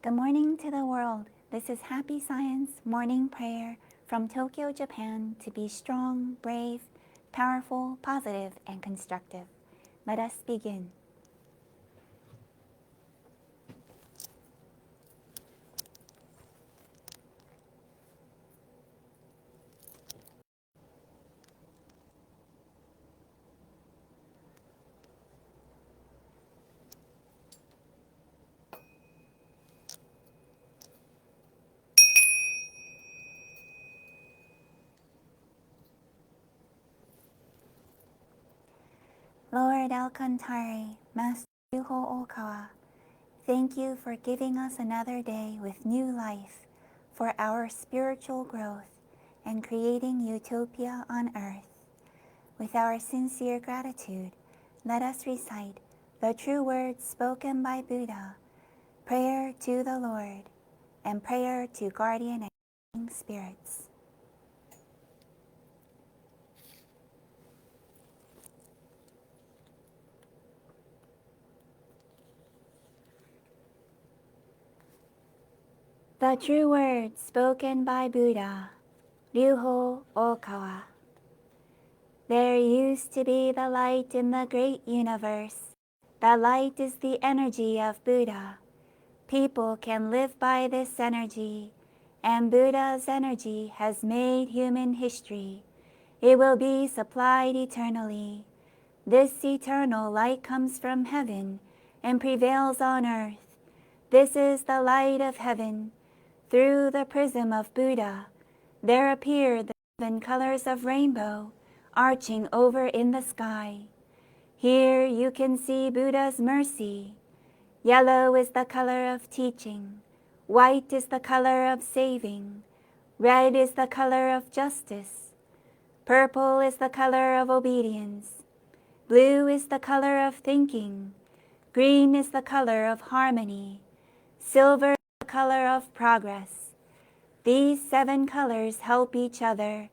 Good morning to the world. This is Happy Science Morning Prayer from Tokyo, Japan, to be strong, brave, powerful, positive, and constructive. Let us begin. Lord Alcantara, Master Yuho Okawa, thank you for giving us another day with new life for our spiritual growth and creating utopia on earth. With our sincere gratitude, let us recite the true words spoken by Buddha, prayer to the Lord, and prayer to guardian and guiding spirits. The true words spoken by Buddha, Ryuho Okawa. There used to be the light in the great universe. The light is the energy of Buddha. People can live by this energy, and Buddha's energy has made human history. It will be supplied eternally. This eternal light comes from heaven and prevails on earth. This is the light of heaven. Through the prism of Buddha, there appear the 7 colors of rainbow arching over in the sky. Here you can see Buddha's mercy. Yellow is the color of teaching. White is the color of saving. Red is the color of justice. Purple is the color of obedience. Blue is the color of thinking. Green is the color of harmony. Silver is the color of progress. These 7 colors help each other,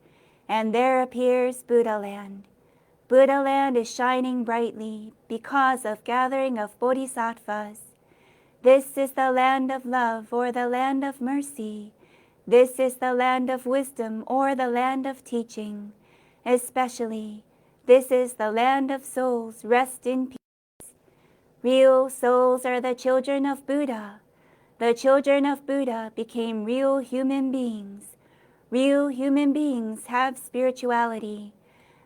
and there appears Buddha land. Buddha land is shining brightly because of gathering of bodhisattvas. This is the land of love or the land of mercy. This is the land of wisdom or the land of teaching. Especially, this is the land of souls. Rest in peace. Real souls are the children of Buddha. The children of Buddha became real human beings. Real human beings have spirituality.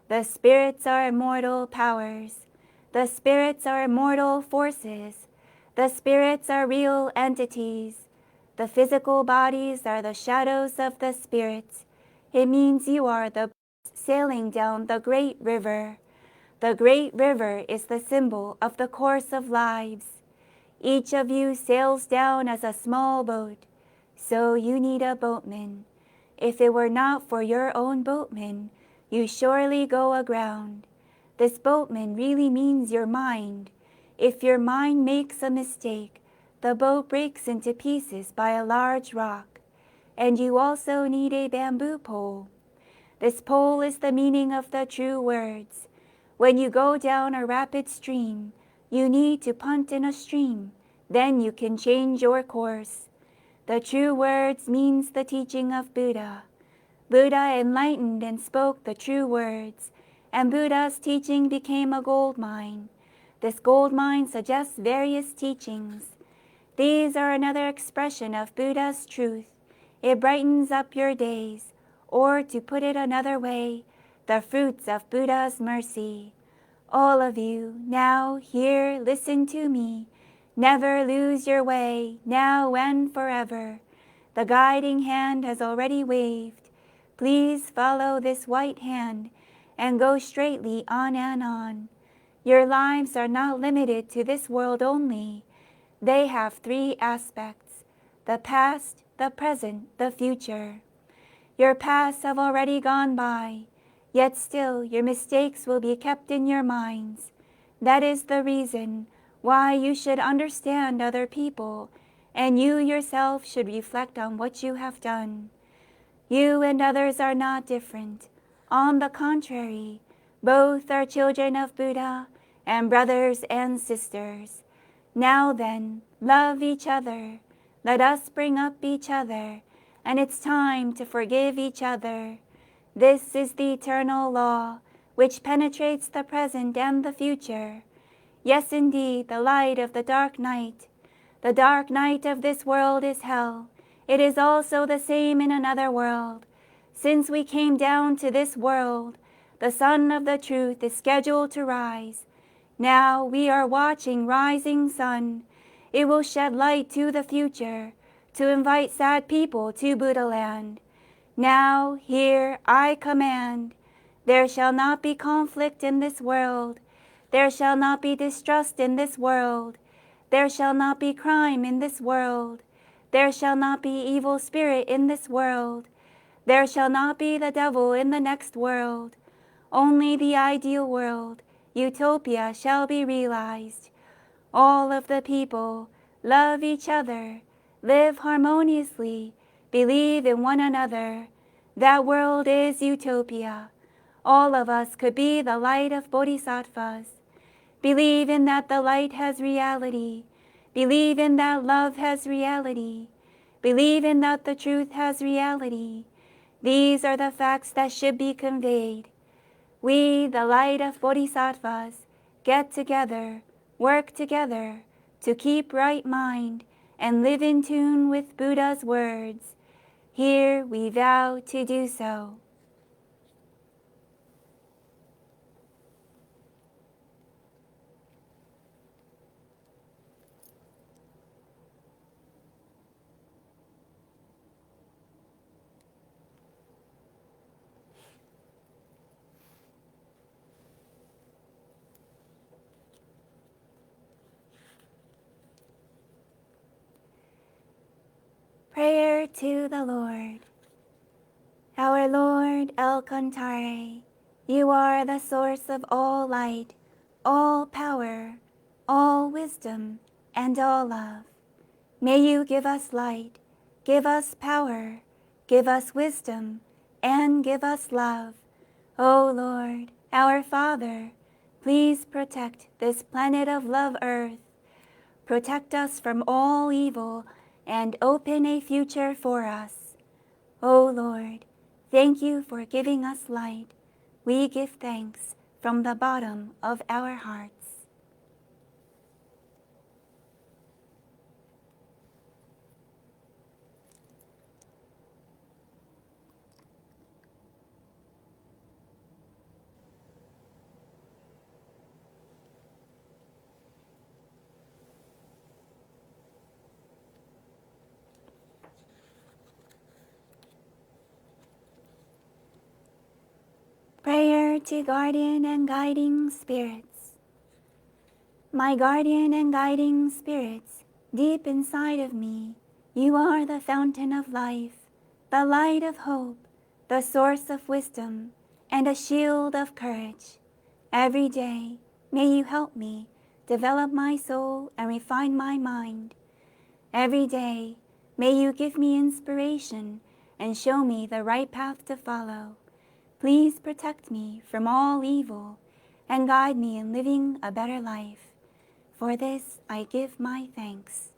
The spirits are immortal powers. The spirits are immortal forces. The spirits are real entities. The physical bodies are the shadows of the spirits. It means you are the sailing down the great river. The great river is the symbol of the course of lives. Each of you sails down as a small boat, so you need a boatman. If it were not for your own boatman, you surely go aground. This boatman really means your mind. If your mind makes a mistake, the boat breaks into pieces by a large rock. And you also need a bamboo pole. This pole is the meaning of the true words. When you go down a rapid stream, you need to punt in a stream. Then you can change your course. The true words means the teaching of Buddha. Buddha enlightened and spoke the true words, and Buddha's teaching became a gold mine. This gold mine suggests various teachings. These are another expression of Buddha's truth. It brightens up your days, or to put it another way, the fruits of Buddha's mercy. All of you, now, here, listen to me. Never lose your way, now and forever. The guiding hand has already waved. Please follow this white hand and go straightly on and on. Your lives are not limited to this world only. They have 3 aspects: the past, the present, the future. Your pasts have already gone by, yet still your mistakes will be kept in your minds. That is the reason why you should understand other people, and you yourself should reflect on what you have done. You and others are not different. On the contrary, both are children of Buddha and brothers and sisters. Now then, love each other. Let us bring up each other, and it's time to forgive each other. This is the eternal law, which penetrates the present and the future. Yes, indeed, the light of the dark night. The dark night of this world is hell. It is also the same in another world. Since we came down to this world, the sun of the truth is scheduled to rise. Now we are watching rising sun. It will shed light to the future, to invite sad people to Buddha land. Now, here, I command, there shall not be conflict in this world. There shall not be distrust in this world. There shall not be crime in this world. There shall not be evil spirit in this world. There shall not be the devil in the next world. Only the ideal world, utopia, shall be realized. All of the people love each other, live harmoniously, believe in one another. That world is utopia. All of us could be the light of bodhisattvas. Believe in that the light has reality. Believe in that love has reality. Believe in that the truth has reality. These are the facts that should be conveyed. We, the light of bodhisattvas, get together, work together, to keep right mind and live in tune with Buddha's words. Here we vow to do so. Prayer to the Lord. Our Lord El Cantare, you are the source of all light, all power, all wisdom, and all love. May you give us light, give us power, give us wisdom, and give us love. O Lord, our Father, please protect this planet of love earth. Protect us from all evil and open a future for us. O Lord, thank you for giving us light. We give thanks from the bottom of our hearts. Prayer to Guardian and Guiding Spirits. My guardian and guiding spirits, deep inside of me, you are the fountain of life, the light of hope, the source of wisdom, and a shield of courage. Every day, may you help me develop my soul and refine my mind. Every day, may you give me inspiration and show me the right path to follow. Please protect me from all evil and guide me in living a better life. For this I give my thanks.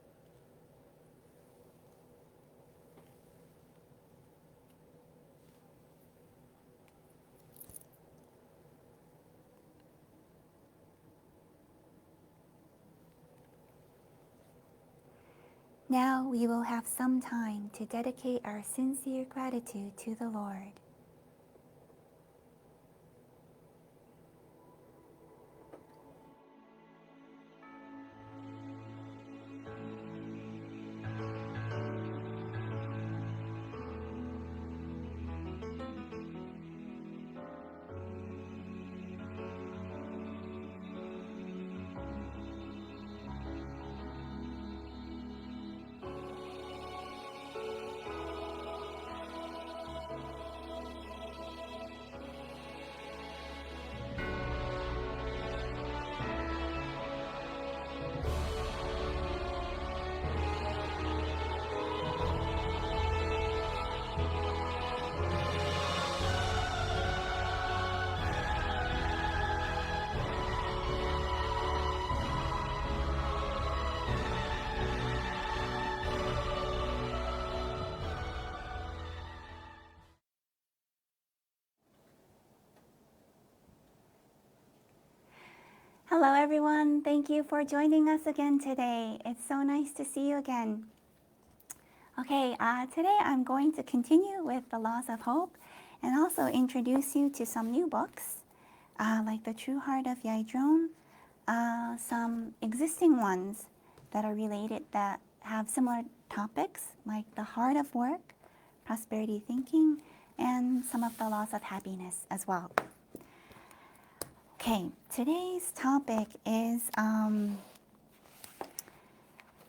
Now we will have some time to dedicate our sincere gratitude to the Lord. Hello, everyone. Thank you for joining us again today. It's so nice to see you again. Okay, today I'm going to continue with the Laws of Hope and also introduce you to some new books, like The True Heart of Yaedrone, some existing ones that are related that have similar topics, like The Heart of Work, Prosperity Thinking, and some of the Laws of Happiness as well. Okay, today's topic is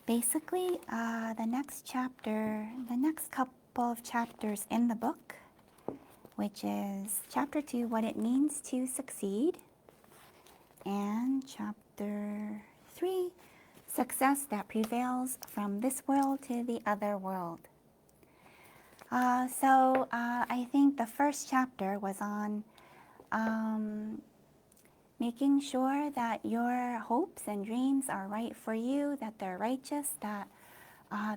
basically the next chapter, the next couple of chapters in the book, which is chapter 2, What It Means to Succeed, and chapter 3, Success That Prevails from This World to the Other World. I think the first chapter was on making sure that your hopes and dreams are right for you, that they're righteous, that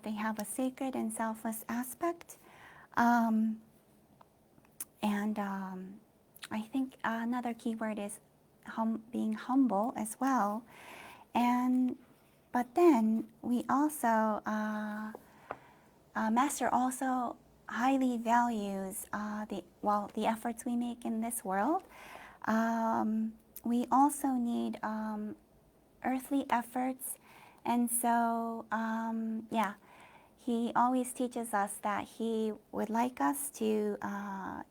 they have a sacred and selfless aspect. I think another key word is being humble as well. But then we also, Master also highly values the efforts we make in this world. We also need earthly efforts, and so he always teaches us that he would like us to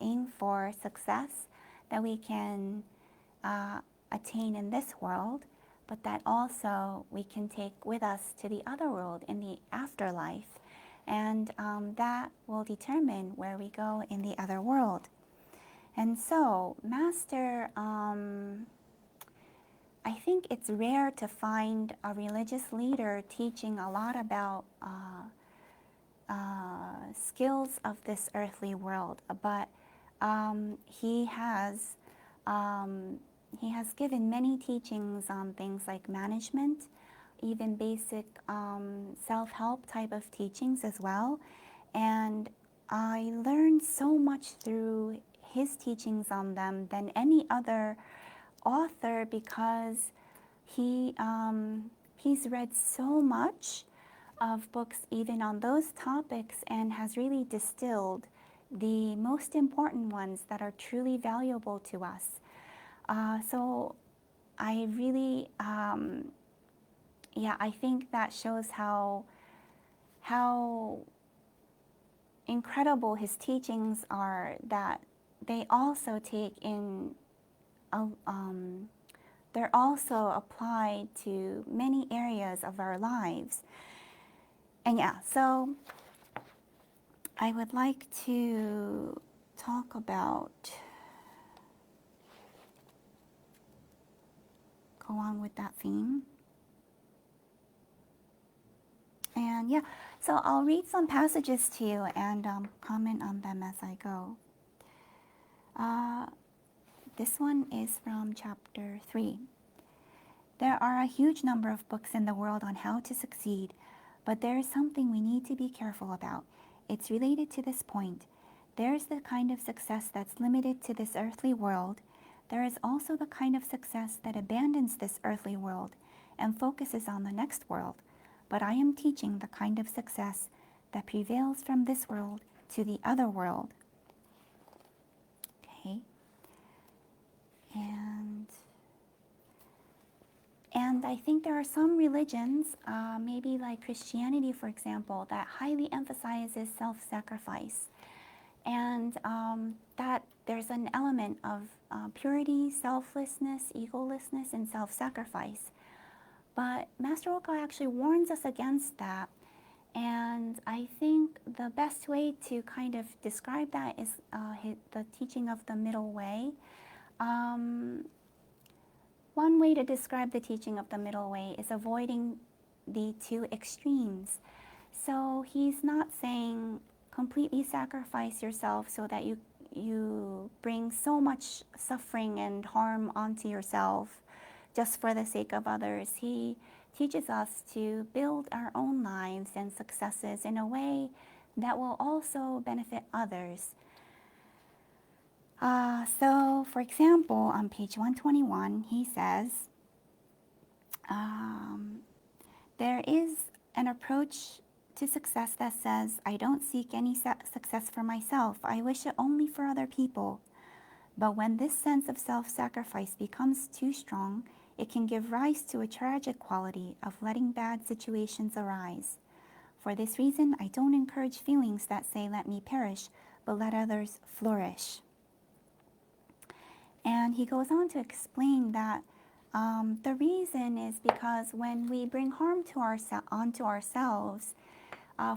aim for success that we can attain in this world, but that also we can take with us to the other world in the afterlife, and that will determine where we go in the other world. And so Master, I think it's rare to find a religious leader teaching a lot about skills of this earthly world, but he has given many teachings on things like management, even basic self-help type of teachings as well. And I learned so much through his teachings on them than any other author, because he's read so much of books even on those topics and has really distilled the most important ones that are truly valuable to us. So I really, I think that shows how incredible his teachings are, that they also take in, they're also applied to many areas of our lives. And so I would like to talk about, go on with that theme. And so I'll read some passages to you and comment on them as I go. This one is from chapter 3. There are a huge number of books in the world on how to succeed, but there is something we need to be careful about. It's related to this point. There is the kind of success that's limited to this earthly world. There is also the kind of success that abandons this earthly world and focuses on the next world. But I am teaching the kind of success that prevails from this world to the other world. Okay. And I think there are some religions, maybe like Christianity, for example, that highly emphasizes self-sacrifice. And that there's an element of purity, selflessness, egolessness, and self-sacrifice. But Master Oka actually warns us against that. And I think the best way to kind of describe that is the teaching of the middle way. One way to describe the teaching of the middle way is avoiding the two extremes. So he's not saying completely sacrifice yourself so that you bring so much suffering and harm onto yourself just for the sake of others. He teaches us to build our own lives and successes in a way that will also benefit others. So, for example, on page 121, he says, Um, there is an approach to success that says, I don't seek any success for myself. I wish it only for other people. But when this sense of self-sacrifice becomes too strong, it can give rise to a tragic quality of letting bad situations arise. For this reason, I don't encourage feelings that say, let me perish, but let others flourish. And he goes on to explain that the reason is because when we bring harm to onto ourselves,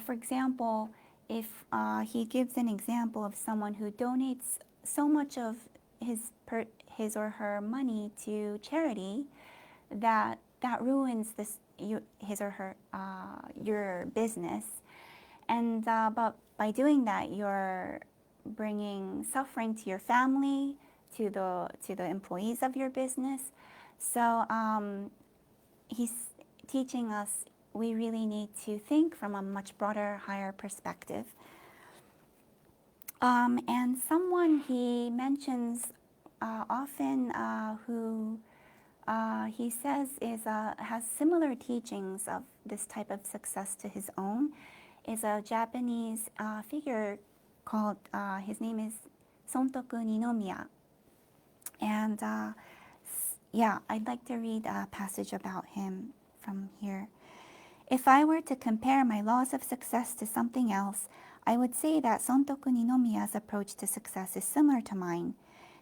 for example, if he gives an example of someone who donates so much of his or her money to charity that ruins his or her your business, and but by doing that, you're bringing suffering to your family, to the employees of your business. So he's teaching us we really need to think from a much broader, higher perspective. And someone he mentions often who he says has similar teachings of this type of success to his own is a Japanese figure called, his name is Sontoku Ninomiya. And yeah, I'd like to read a passage about him from here. If I were to compare my laws of success to something else, I would say that Sontoku Ninomiya's approach to success is similar to mine.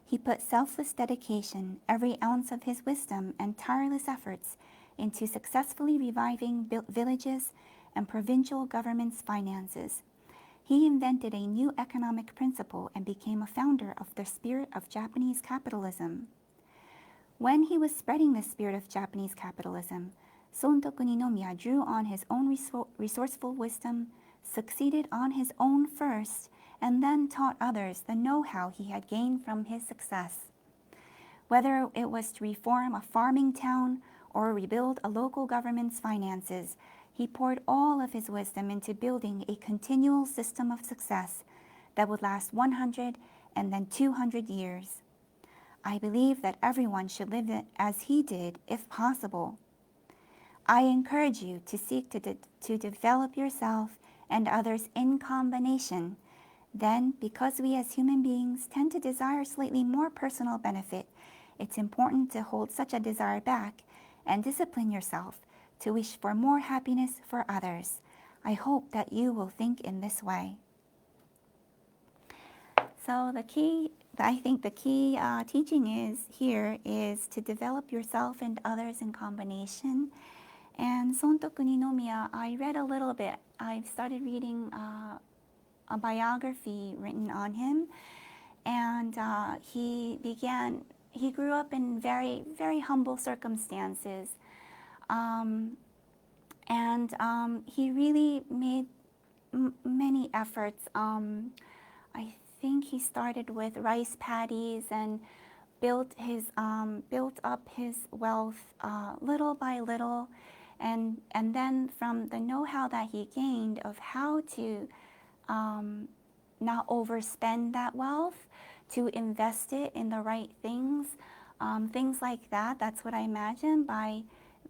He put selfless dedication, every ounce of his wisdom, and tireless efforts into successfully reviving villages and provincial governments' finances. He invented a new economic principle and became a founder of the spirit of Japanese capitalism. When he was spreading the spirit of Japanese capitalism, Sontoku Ninomiya drew on his own resourceful wisdom, succeeded on his own first, and then taught others the know-how he had gained from his success. Whether it was to reform a farming town or rebuild a local government's finances, he poured all of his wisdom into building a continual system of success that would last 100 and then 200 years. I believe that everyone should live as he did, if possible. I encourage you to seek to develop yourself and others in combination. Then, because we as human beings tend to desire slightly more personal benefit, it's important to hold such a desire back and discipline yourself to wish for more happiness for others. I hope that you will think in this way. So I think the key teaching is to develop yourself and others in combination. And Sontoku Ninomiya, I read a little bit. I've started reading a biography written on him, and he grew up in very, very humble circumstances, and he really made many efforts. I think he started with rice paddies and built up his wealth little by little, and then from the know-how that he gained of how to not overspend that wealth, to invest it in the right things, things like that. That's what I imagine. By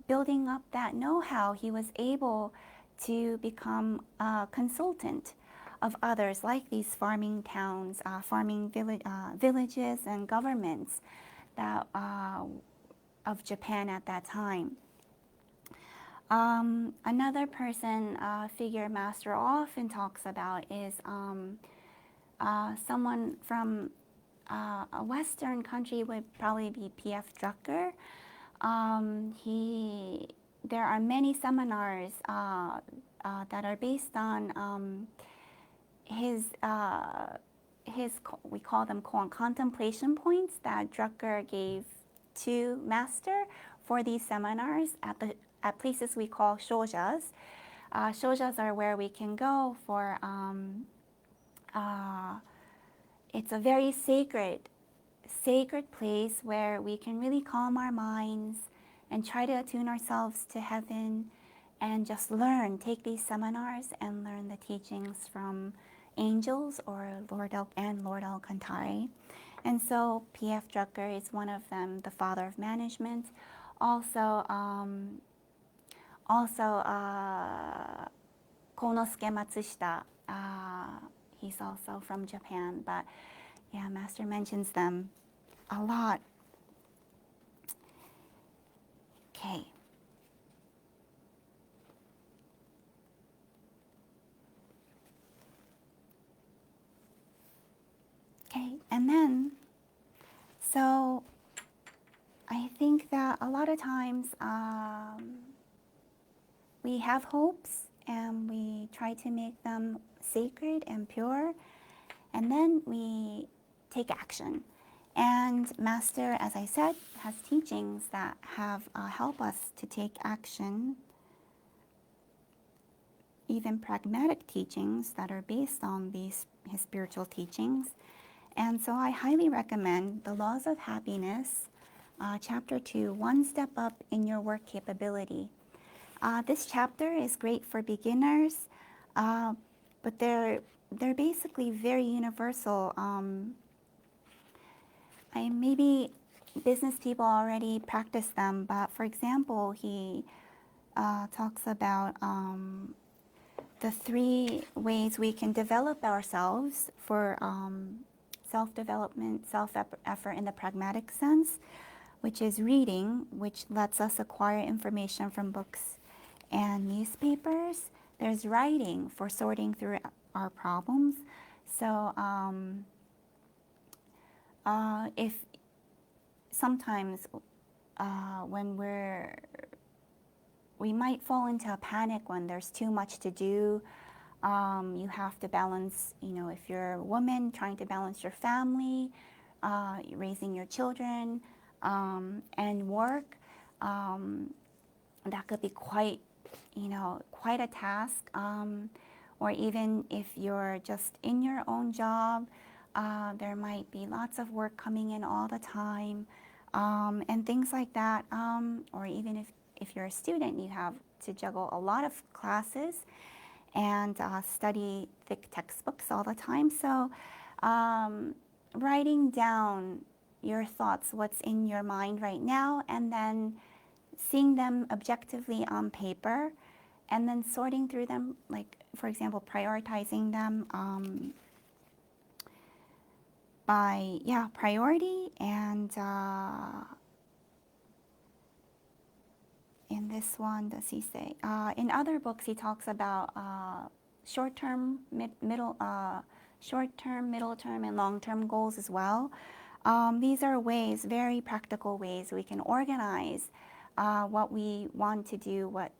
building up that know-how, he was able to become a consultant of others, like these farming towns, villages and governments that of Japan at that time. Another person, figure Master often talks about is someone from a Western country, would probably be P.F. Drucker. There are many seminars that are based on his we call them contemplation points that Drucker gave to Master for these seminars at places we call shojas. Shojas are where we can go for, it's a very sacred place where we can really calm our minds and try to attune ourselves to heaven and just take these seminars and learn the teachings from angels or Lord Alcantara. And so P.F. Drucker is one of them, the father of management. also Konosuke Matsushita. He's also from Japan, but yeah, Master mentions them a lot. Okay. Okay, and then, so I think that a lot of times we have hopes and we try to make them sacred and pure, and then we take action. And Master, as I said, has teachings that have help us to take action, even pragmatic teachings that are based on his spiritual teachings. And so I highly recommend The Laws of Happiness, Chapter 2, One Step Up in Your Work Capability. This chapter is great for beginners, but they're basically very universal. Maybe business people already practice them, but for example, he talks about the 3 ways we can develop ourselves for self-development, self-effort in the pragmatic sense, which is reading, which lets us acquire information from books and newspapers. There's writing for sorting through our problems. So if sometimes when we might fall into a panic when there's too much to do. You have to balance, if you're a woman trying to balance your family, raising your children, and work, that could be quite a task. Or even if you're just in your own job, there might be lots of work coming in all the time, and things like that. Or even if you're a student, you have to juggle a lot of classes and study thick textbooks all the time. So writing down your thoughts, what's in your mind right now, and then seeing them objectively on paper, and then sorting through them, like, for example, prioritizing them by priority. And in this one, does he say? In other books, he talks about short-term, middle term, and long-term goals as well. These are ways, very practical ways, we can organize what we want to do, what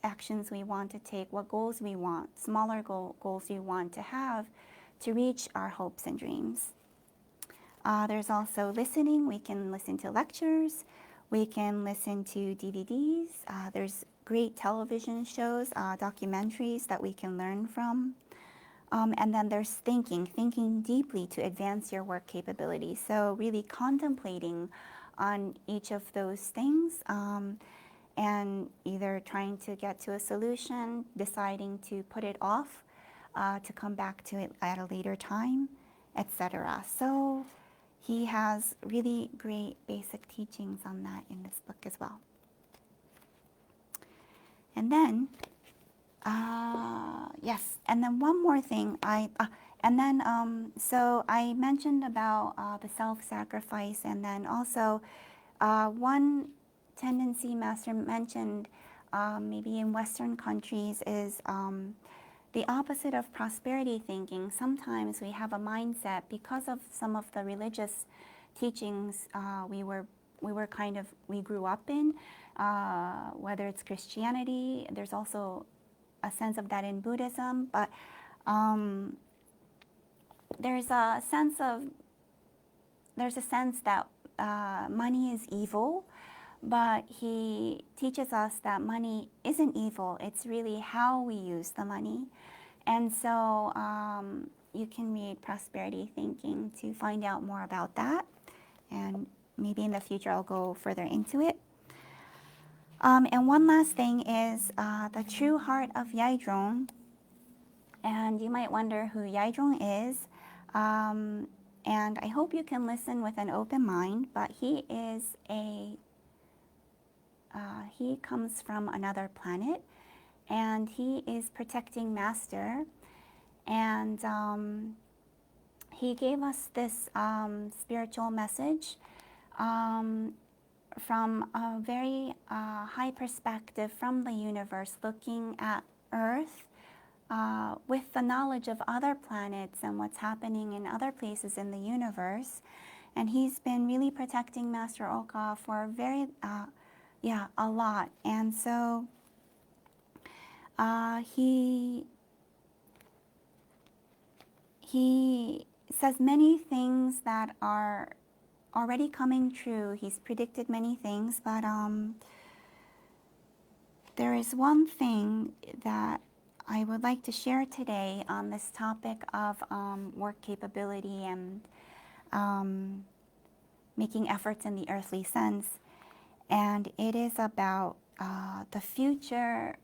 actions we want to take, what goals we want, smaller goals we want to have to reach our hopes and dreams. There's also listening. We can listen to lectures. We can listen to DVDs. There's great television shows, documentaries that we can learn from. And then there's thinking deeply to advance your work capability. So really contemplating on each of those things, and either trying to get to a solution, deciding to put it off, to come back to it at a later time, etc. So he has really great basic teachings on that in this book as well. And then, yes, and then one more thing, so I mentioned about the self-sacrifice, and then also one tendency Master mentioned, maybe in Western countries, is the opposite of prosperity thinking. Sometimes we have a mindset, because of some of the religious teachings we grew up in, whether it's Christianity. There's also a sense of that in Buddhism, but there's a sense that money is evil. But he teaches us that money isn't evil. It's really how we use the money. And so you can read Prosperity Thinking to find out more about that. And maybe in the future I'll go further into it. And one last thing is the true heart of Yaedrong. And you might wonder who Yaedrong is. And I hope you can listen with an open mind. But he is a he comes from another planet, and he is protecting Master. And he gave us this spiritual message from a very high perspective from the universe, looking at Earth with the knowledge of other planets and what's happening in other places in the universe. And he's been really protecting Master Oka for a lot. And so he says many things that are already coming true. He's predicted many things, but there is one thing that I would like to share today on this topic of work capability and making efforts in the earthly sense. And it is about the future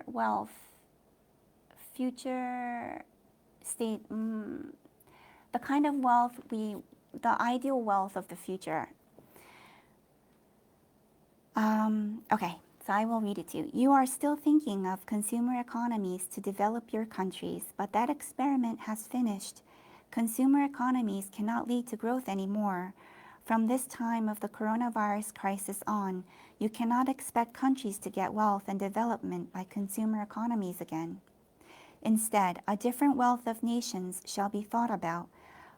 wealth, future state, the kind of wealth the ideal wealth of the future. Okay, so I will read it to you. You are still thinking of consumer economies to develop your countries, but that experiment has finished. Consumer economies cannot lead to growth anymore. From this time of the coronavirus crisis on, you cannot expect countries to get wealth and development by consumer economies again. Instead, a different wealth of nations shall be thought about.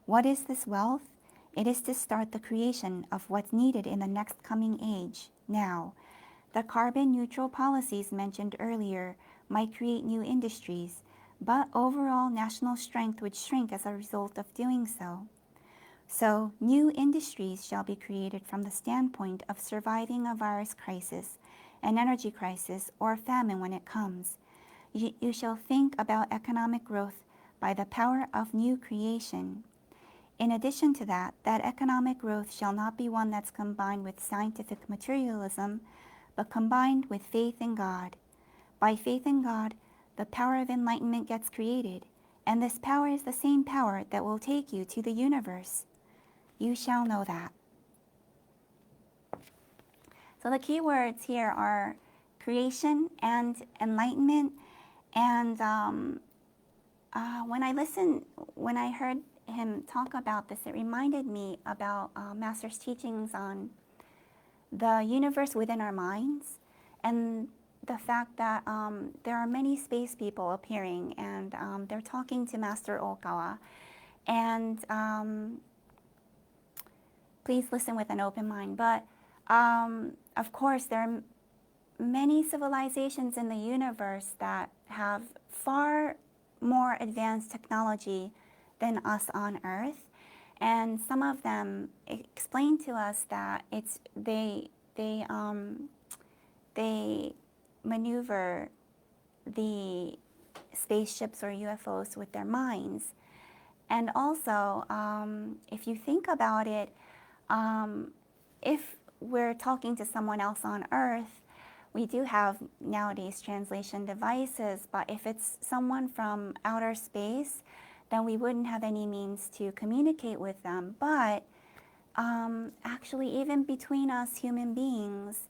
What is this wealth? It is to start the creation of what's needed in the next coming age, now. The carbon neutral policies mentioned earlier might create new industries, but overall national strength would shrink as a result of doing so. So, new industries shall be created from the standpoint of surviving a virus crisis, an energy crisis, or famine when it comes. You shall think about economic growth by the power of new creation. In addition to that economic growth shall not be one that's combined with scientific materialism, but combined with faith in God. By faith in God, the power of enlightenment gets created, and this power is the same power that will take you to the universe. You shall know that. So the key words here are creation and enlightenment. And when I heard him talk about this, it reminded me about Master's teachings on the universe within our minds, and the fact that there are many space people appearing, and they're talking to Master Okawa. And please listen with an open mind. But of course, there are many civilizations in the universe that have far more advanced technology than us on Earth, and some of them explain to us that they maneuver the spaceships or UFOs with their minds. And also, if you think about it, if we're talking to someone else on Earth, we do have nowadays translation devices, but if it's someone from outer space, then we wouldn't have any means to communicate with them. But actually, even between us human beings,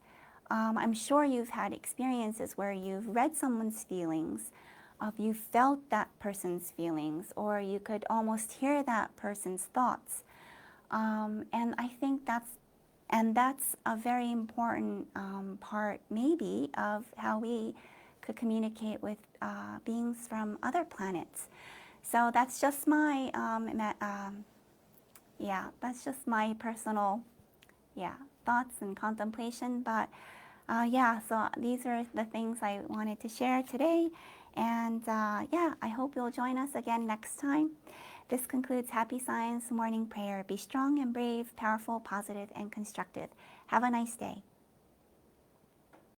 I'm sure you've had experiences where you've read someone's feelings, you felt that person's feelings, or you could almost hear that person's thoughts. And I think that's a very important part, maybe, of how we could communicate with beings from other planets. So that's just my that's just my personal thoughts and contemplation. But so these are the things I wanted to share today, and I hope you'll join us again next time. This concludes Happy Science Morning Prayer. Be strong and brave, powerful, positive, and constructive. Have a nice day.